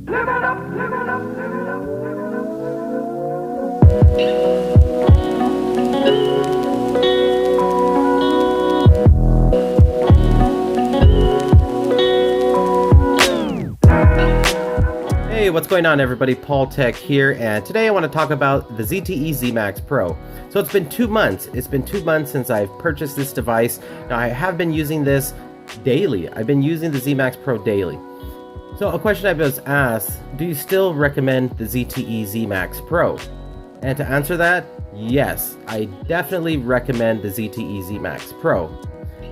Live it up, live it up, live it up, live it up. Hey, what's going on everybody? Paul Tech here, and today I want to talk about the ZTE Zmax Pro. So it's been 2 months. It's been 2 months since I've purchased this device. Now I have been using this daily. I've been using the Zmax Pro daily. So a question I was asked, do you still recommend the ZTE Zmax Pro? And to answer that, yes, I definitely recommend the ZTE Zmax Pro.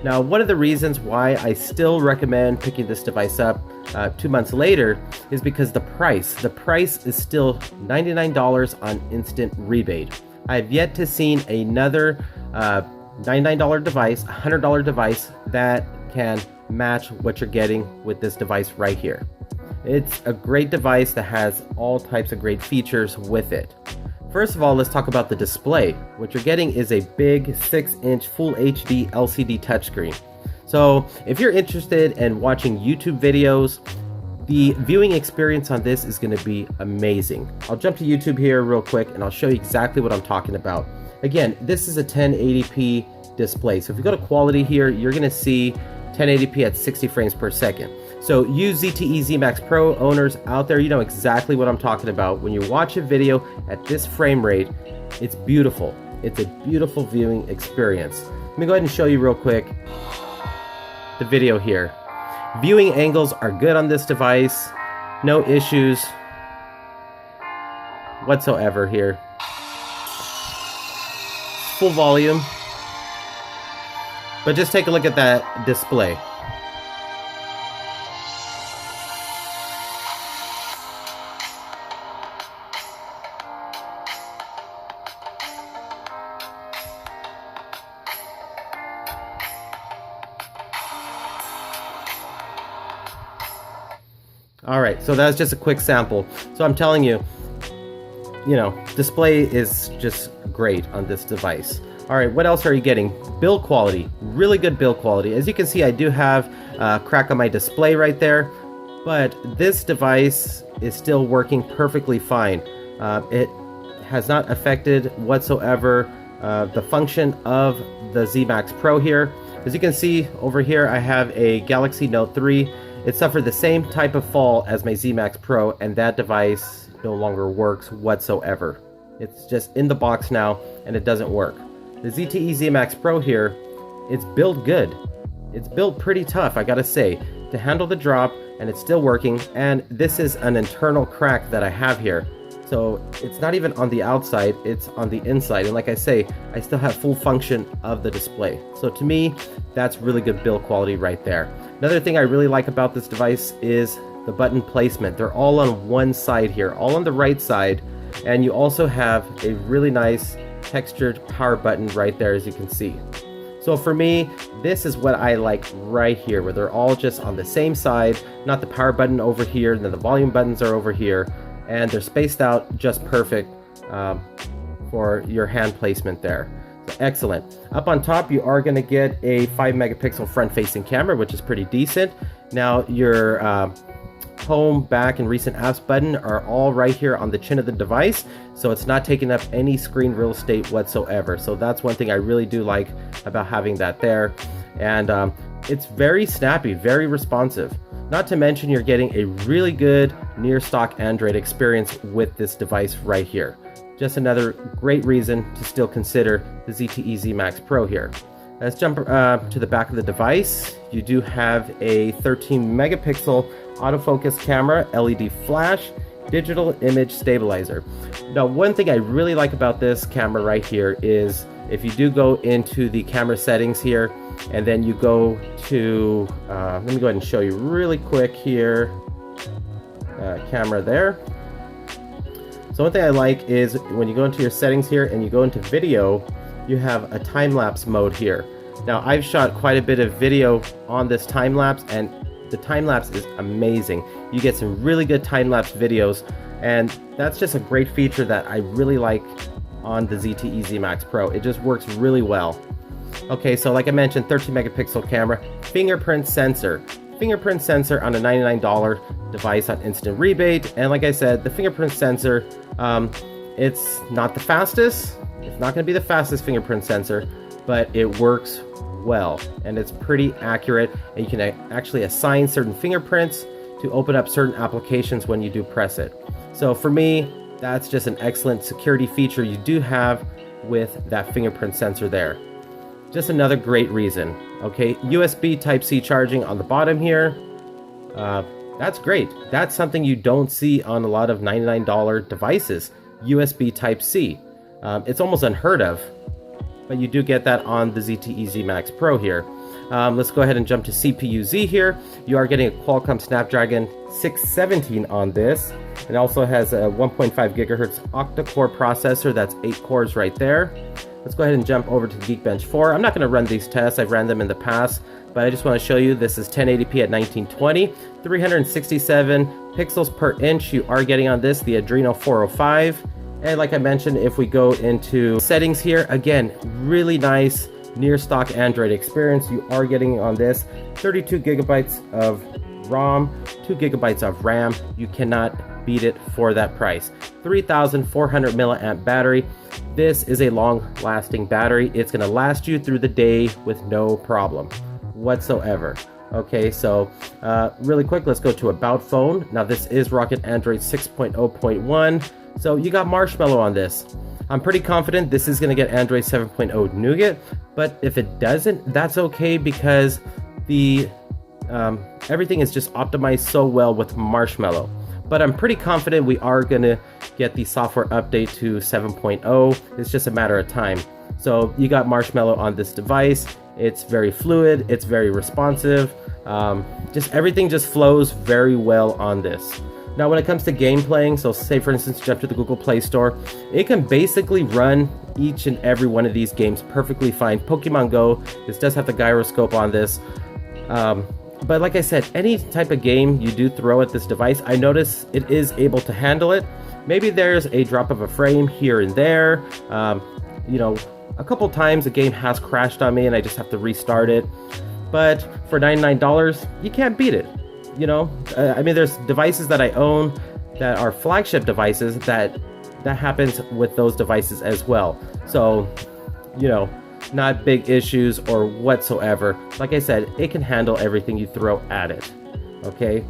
Now, one of the reasons why I still recommend picking this device up 2 months later is because the price. The price is still $99 on instant rebate. I've yet to see another $99 device, $100 device that can match what you're getting with this device right here. It's a great device that has all types of great features with it. First of all, let's talk about the display. What you're getting is a big 6-inch Full HD LCD touchscreen. So if you're interested in watching YouTube videos, the viewing experience on this is going to be amazing. I'll jump to YouTube here real quick and I'll show you exactly what I'm talking about. Again, this is a 1080p display. So if you go to quality here, you're going to see 1080p at 60 frames per second. So you ZTE Zmax Pro owners out there, you know exactly what I'm talking about. When you watch a video at this frame rate, it's beautiful. It's a beautiful viewing experience. Let me go ahead and show you real quick the video here. Viewing angles are good on this device. No issues whatsoever here. Full volume. But just take a look at that display. All right, so that's just a quick sample. So I'm telling you, display is just great on this device. All right, what else are you getting? Build quality, really good build quality. As you can see, I do have a crack on my display right there, but this device is still working perfectly fine. It has not affected whatsoever the function of the Zmax Pro here. As you can see over here, I have a Galaxy Note 3. It suffered the same type of fall as my Zmax Pro, and that device no longer works whatsoever. It's just in the box now, and it doesn't work. The ZTE Zmax Pro here, it's built good. It's built pretty tough, I gotta say, to handle the drop, and it's still working. And this is an internal crack that I have here. So it's not even on the outside, it's on the inside. And like I say, I still have full function of the display. So to me, that's really good build quality right there. Another thing I really like about this device is the button placement. They're all on one side here, all on the right side. And you also have a really nice textured power button right there, as you can see. So for me, this is what I like right here, where they're all just on the same side, not the power button over here, and then the volume buttons are over here, and they're spaced out just perfect for your hand placement there. So excellent. Up on top, you are going to get a 5 megapixel front-facing camera, which is pretty decent. Now your home, back, and recent apps button are all right here on the chin of the device, so it's not taking up any screen real estate whatsoever. So that's one thing I really do like about having that there. And it's very snappy, very responsive. Not to mention you're getting a really good near stock Android experience with this device right here. Just another great reason to still consider the ZTE Zmax Pro here. Let's jump to the back of the device. You do have a 13 megapixel autofocus camera, LED flash, digital image stabilizer. Now, one thing I really like about this camera right here is if you do go into the camera settings here, and then you go to, let me go ahead and show you really quick here, camera there. So one thing I like is when you go into your settings here and you go into video, you have a time-lapse mode here. Now I've shot quite a bit of video on this time-lapse, and the time-lapse is amazing. You get some really good time-lapse videos, and that's just a great feature that I really like on the ZTE Zmax Pro. It just works really well. Okay, so like I mentioned, 13 megapixel camera, fingerprint sensor. fingerprint sensor on a $99 device on instant rebate. And like I said, the fingerprint sensor, it's not the fastest. It's not going to be the fastest fingerprint sensor, but it works well and it's pretty accurate, and you can actually assign certain fingerprints to open up certain applications when you do press it. So for me, that's just an excellent security feature you do have with that fingerprint sensor there. Just another great reason. Okay, USB Type-C charging on the bottom here. That's great. That's something you don't see on a lot of $99 devices. USB Type-C. It's almost unheard of, but you do get that on the ZTE Zmax Pro here. Let's go ahead and jump to CPU-Z here. You are getting a Qualcomm Snapdragon 617 on this. It also has a 1.5 gigahertz octa-core processor. That's 8 cores right there. Let's go ahead and jump over to the Geekbench 4. I'm not going to run these tests. I've ran them in the past, but I just want to show you this is 1080p at 1920, 367 pixels per inch. You are getting on this the Adreno 405. And like I mentioned, if we go into settings here, again, really nice near stock Android experience. You are getting on this 32 gigabytes of ROM, 2 gigabytes of RAM. You cannot beat it for that price. 3,400 milliamp battery. This is a long-lasting battery. It's going to last you through the day with no problem whatsoever. Okay, so really quick, let's go to About Phone. Now this is rocking Android 6.0.1. So you got Marshmallow on this. I'm pretty confident this is going to get Android 7.0 Nougat, but if it doesn't, that's okay, because the everything is just optimized so well with Marshmallow. But I'm pretty confident we are going to get the software update to 7.0. It's just a matter of time. So you got Marshmallow on this device. It's very fluid. It's very responsive. Just everything just flows very well on this. Now when it comes to game playing, so say for instance jump to the Google Play Store, it can basically run each and every one of these games perfectly fine. Pokemon Go, this does have the gyroscope on this. But like I said, any type of game you do throw at this device, I notice it is able to handle it. Maybe there's a drop of a frame here and there. You know, a couple times the game has crashed on me and I just have to restart it. But for $99, you can't beat it. You know, I mean, there's devices that I own that are flagship devices that happens with those devices as well. So, you know, not big issues or whatsoever. Like I said, it can handle everything you throw at it. Okay.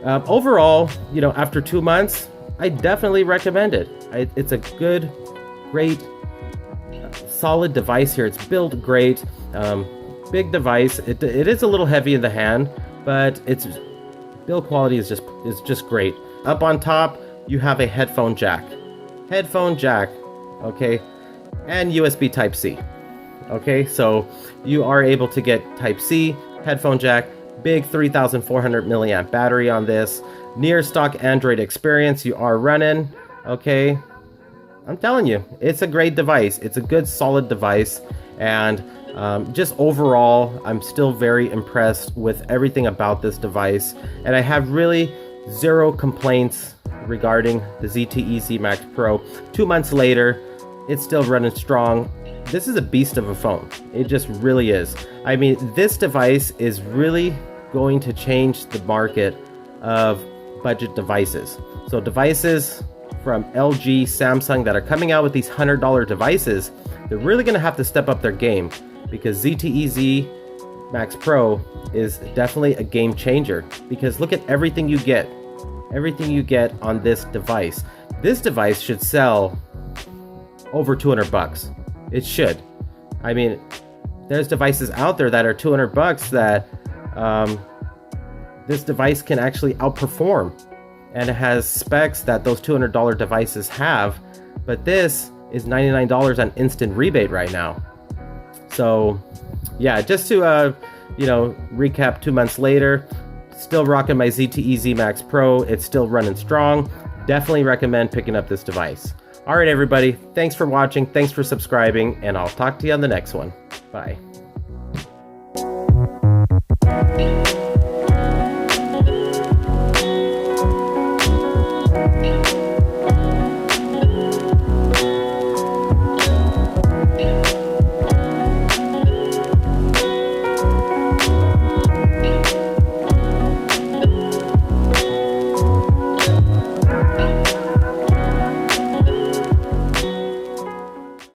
Overall, you know, after 2 months, I definitely recommend it. It's a good, great, solid device here. It's built great. Big device. It is a little heavy in the hand, but its build quality is just great. Up on top, you have a headphone jack. Okay, and USB Type-C. Okay, so you are able to get Type-C, headphone jack, big 3,400 milliamp battery on this, near stock Android experience you are running. Okay, I'm telling you, it's a great device. It's a good solid device, and just overall, I'm still very impressed with everything about this device, and I have really zero complaints regarding the ZTE Zmax Pro. 2 months later, it's still running strong. This is a beast of a phone. It just really is. I mean, this device is really going to change the market of budget devices. So devices from LG, Samsung that are coming out with these $100 devices, they're really going to have to step up their game, because ZTE Zmax Pro is definitely a game changer. Because look at everything you get on this device. This device should sell over $200. It should. I mean, there's devices out there that are $200 that this device can actually outperform, and it has specs that those $200 devices have, but this is $99 on instant rebate right now. So yeah, just to you know, recap, 2 months later, still rocking my ZTE Zmax Pro. It's still running strong. Definitely recommend picking up this device. All right, everybody, thanks for watching, thanks for subscribing, and I'll talk to you on the next one. Bye.